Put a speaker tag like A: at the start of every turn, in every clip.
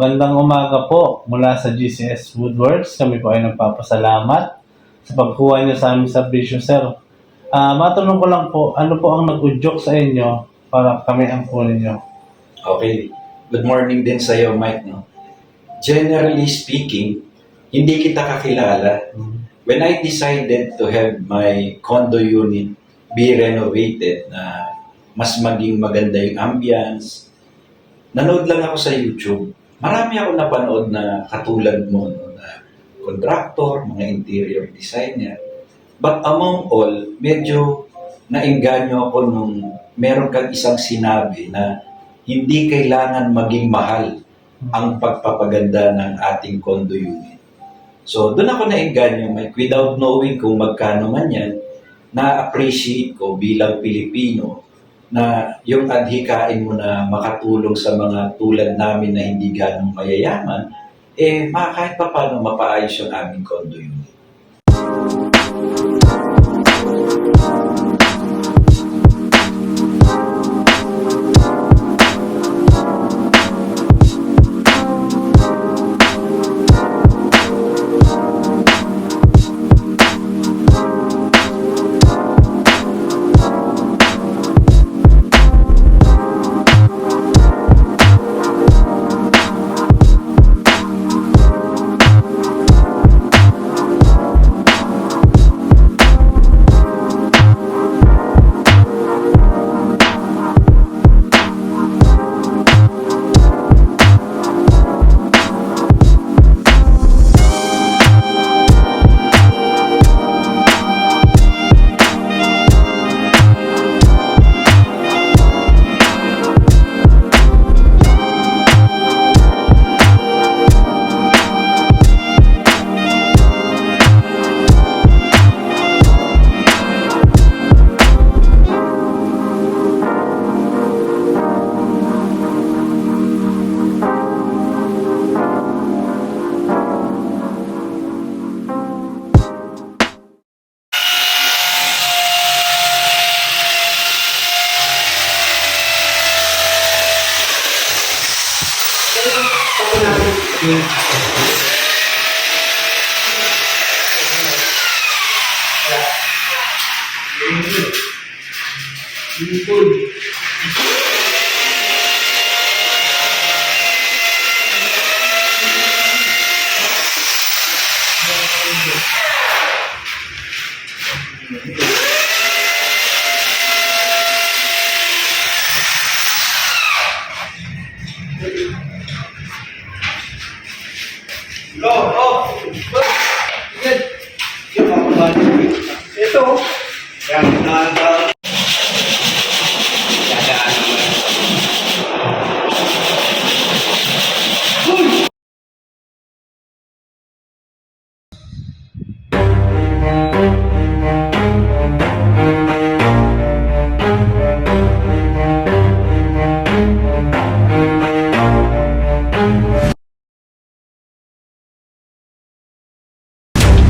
A: magandang umaga po mula sa GCS Woodworks. Kami po ay nagpapasalamat sa pagkuha niyo sa aming serbisyo, sir. Matanong ko lang po, ano po ang nag-udyok sa inyo para kami ang kunin niyo?
B: Okay. Good morning din sa iyo, Mike. No? Generally speaking, hindi kita kakilala. When I decided to have my condo unit be renovated na mas maging maganda yung ambience, nanood lang ako sa YouTube. Marami ako napanood na katulad mo, no, na contractor, mga interior designer. But among all, medyo naengganyo ako nung meron kang isang sinabi na hindi kailangan maging mahal ang pagpapaganda ng ating condo unit. So, doon ako naengganyo, Mike, without knowing kung magkano man yan, na-appreciate ko bilang Pilipino na yung adhikain mo na makatulong sa mga tulad namin na hindi ganong mayayaman, kahit pa paano mapaayos yung aming condo unit.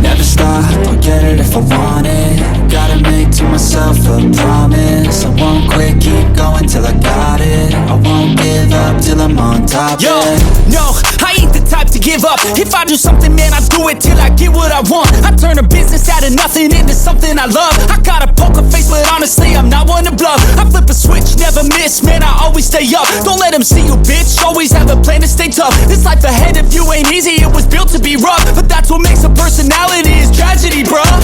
C: Never stop, I'll get it if I want it. Gotta make to myself a promise. I won't quit, keep going till I got it. I won't give up till I'm on top.
D: Yo, no, I ain't the type to give up. If I do something, man, I do it till I get what I want. I turn a business out of nothing into something I love. I got a poker face, but honestly, I'm not one to bluff. I flip a switch, never miss, man, I always stay up. Don't let them see you, bitch, always have a plan to stay tough. This life ahead of you ain't easy, it was built to be rough. But that's what makes a personality, is tragedy, bruh.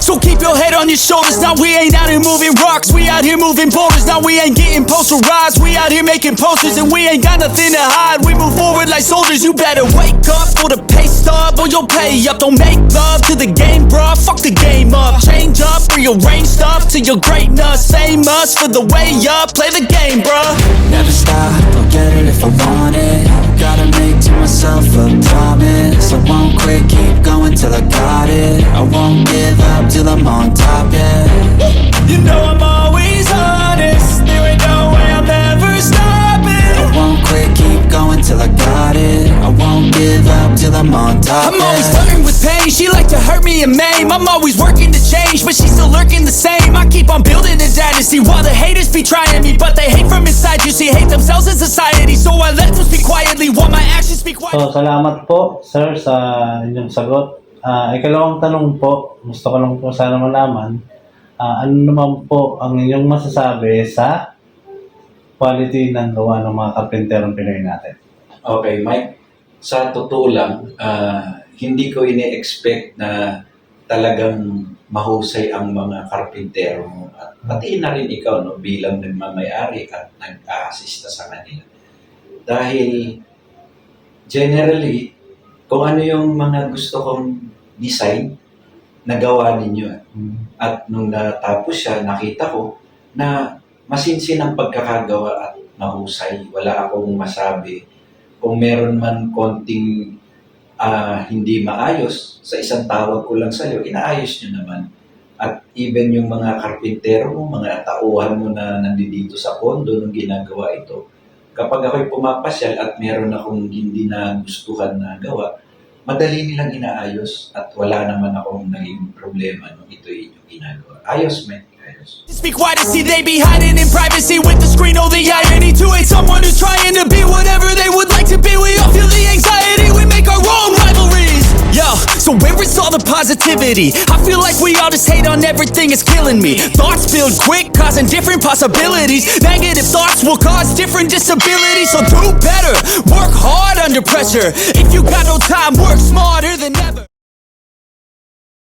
D: So keep your head on your shoulders. Now we ain't out here moving rocks, we out here moving boulders. Now we ain't getting posterized, we out here making posters. And we ain't got nothing to hide, we move forward like soldiers. You better wake up for the pay stub or you'll pay up. Don't make love to the game, bruh, fuck the game up. Change up, rearrange stuff to your greatness. Same us for the way up, play the game, bruh.
C: Never stop, I'll get it if I want it. Gotta make to myself a promise. I won't quit, keep going till I got it. I won't give up till I'm on top, yeah.
D: You know I'm always honest, there ain't no way I'm ever stopping.
C: I won't quit, keep going till I got it. I won't give up till I'm on top,
D: I'm always flirting with pain, pain. She like to hurt me and maim. I'm always working to change, but she's still lurking the same. I keep on building a dynasty while the haters be trying me, but they hate from inside. You see, hate themselves in society, so I let them speak quietly while my actions speak quietly.
A: So, salamat po, sir, sa inyong sagot. Ikalawang tanong po, gusto ko lang po sana malaman, ano naman po ang inyong masasabi sa quality ng gawa ng mga karpenterong Pinoy natin?
B: Okay, Mike. Sa totoo lang, hindi ko ini-expect na talagang mahusay ang mga karpintero mo. At pati na rin ikaw, no, bilang nagmamayari at nag-a-assista sa kanila. Dahil, generally, kung ano yung mga gusto kong design, nagawa ninyo. At nung natapos siya, nakita ko na masinsin ang pagkakagawa at mahusay. Wala akong masabi. Kung meron man konting hindi maayos, sa isang tawag ko lang sa'yo, inaayos nyo naman. At even yung mga karpintero mo, mga tauhan mo na nandito sa condo nung ginagawa ito, kapag ako'y pumapasyal at meron akong hindi na gustuhan na gawa, madali nilang inaayos at wala naman akong naging problema nung ito'y inyong ginagawa. Ayos, man. Ayos.
D: Speak wide and see they be hiding in privacy with the screen. Oh, the irony to hate someone who's trying to be whatever they would like to be. We all feel the anxiety, we make our own rivalries. Yo, so where is all the positivity? I feel like we all just hate on everything, it's killing me. Thoughts build quick, causing different possibilities. Negative thoughts will cause different disabilities. So do better, work hard under pressure. If you got no time, work smarter than ever.